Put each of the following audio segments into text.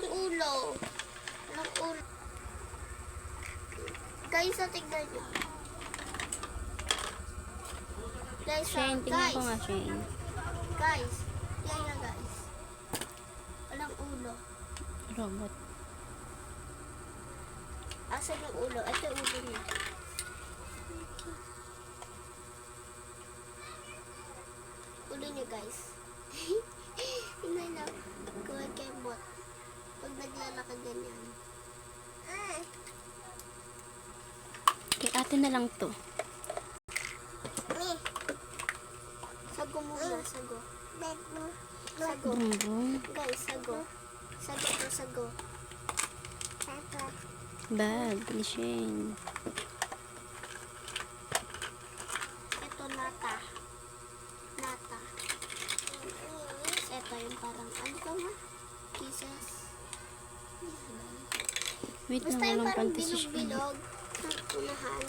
Walang ulo. Walang ulo. Guys, tignan nyo. Guys, Shane, tingnan ko nga, Shane. Guys, yan na guys. Walang ulo. Robot. Asan yung ulo? Ito yung ulo niya. Ulo niya guys. Hindi na. Gawin kay bot. Pag naglalakad ganyan. Kay ate na lang to. Sago muna, sago. Sago. Bumbong. Guys, sago. Sago to, sago. Bag ni Shane. Ito, nata. Nata. Ito yung parang, ano ka nga? Kisses. Wait Basta lang, yung walang parang fantasy Shane. bilog-bilog. Sa unahan.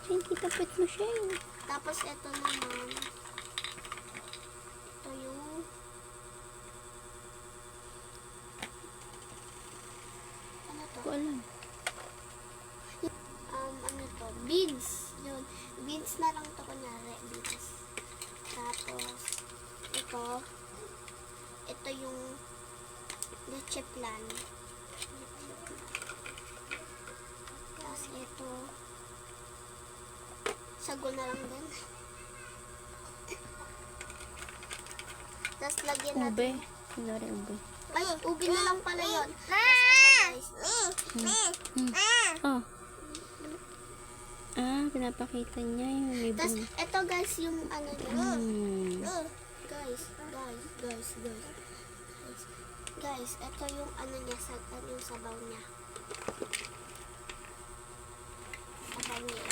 Shane, kitapit mo, Shane. Tapos ito naman. Ito yung ano to? Ko alam. Ano to? Beans. Yun. Beans na lang to kunyari. Beans. Tapos ito yung leche plan. Tapos ito sago na lang din. Tapos lagyan natin. Ube. Sorry, ube. Ay, ubi na lang pala yun. Tapos ito guys. Oh. Ah, pinapakita niya yung may Tapos bung. ito guys yung ano niya. Guys. Guys, ito yung ano niya, yung sabaw niya. Sabaw niya.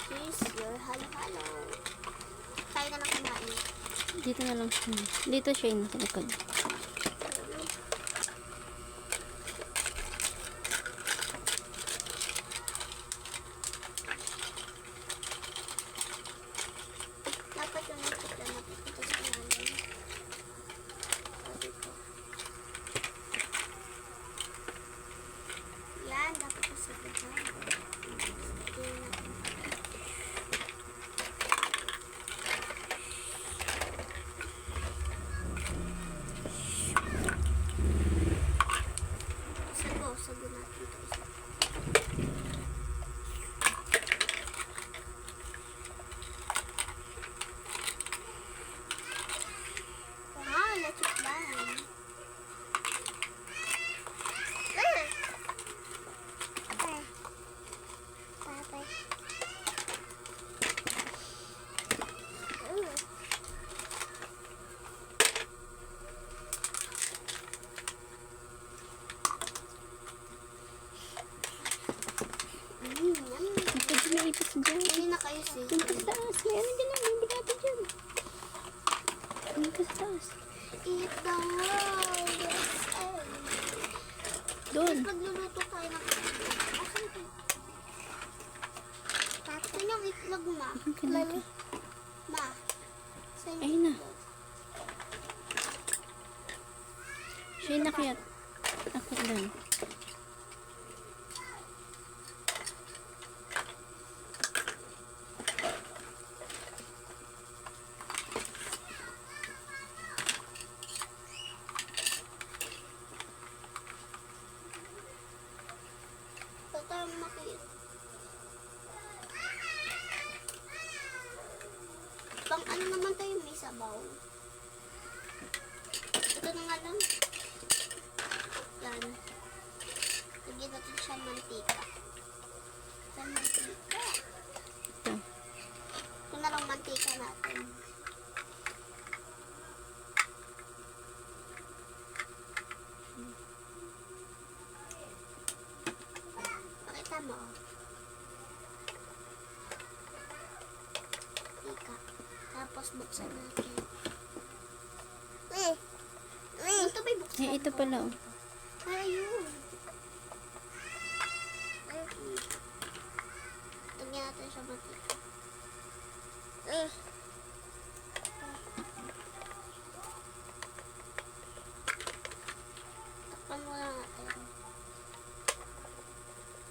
Here's your halo-halo. Kaya na lang kumain. Dito na lang siya. Dito siya yung sa likod. Dapat yung nakita natin ito sa lalim. Dito. Yan, dapat ito sa gitna. Lagyan natin. Sago natin ito isa. Wow, let's plan. Ito may ipis dyan. Hindi na kayo sis. Yung ka sa taas. May ano dyan. May bigati dyan. Yung ka sa taas. Eat the world. Doon. Magluluto tayo ng asan ito? Tapos yung itlog ma. Mami. Ma. Saan Ayun na. Shane, nakyat. Akyat doon. Ito tayo makita. Pang ano naman tayo may sabaw. Ito na nga lang. Yan. Lagyan natin siya mantika. Yan mantika. Ito. Ito na lang mantika natin. Pakita mo. Mantika. Tapos buksan natin. Ito ba buksan? Eh, ito pala. Oh. Ayun. Lagyan natin siya mantika.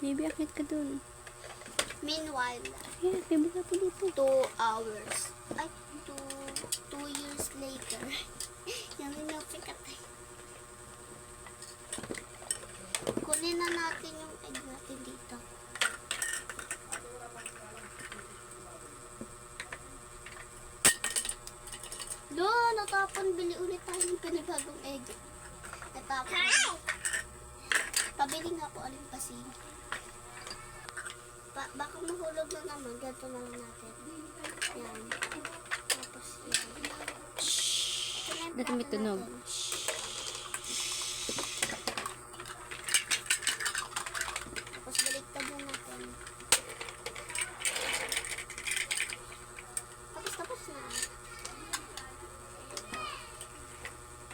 Baby, akit ka dun. Meanwhile, Ayan, may bulate dito. 2 hours. Ay, 2 years later. Yung pikat eh. Kunin na natin yung egg natin dito. Doon, natapon. Bili ulit tayo ng panibagong egg. Natapon. Pabili nga po alin kasi. Baka mahulog na naman. Ganito na lang natin. Yan. Tapos yan. Ito na yung Dati may plato tunog. natin. Tapos baliktad na natin. Tapos na.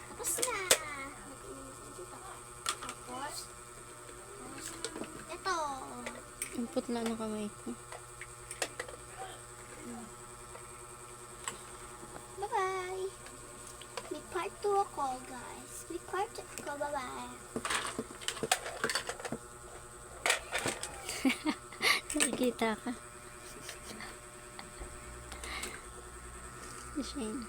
Tapos na. Tapos, ito. Ang putla ng kamay ko. Bye-bye. May part 2 ako, guys. May part 2 ako. Bye-bye. Nakikita ka. Shane.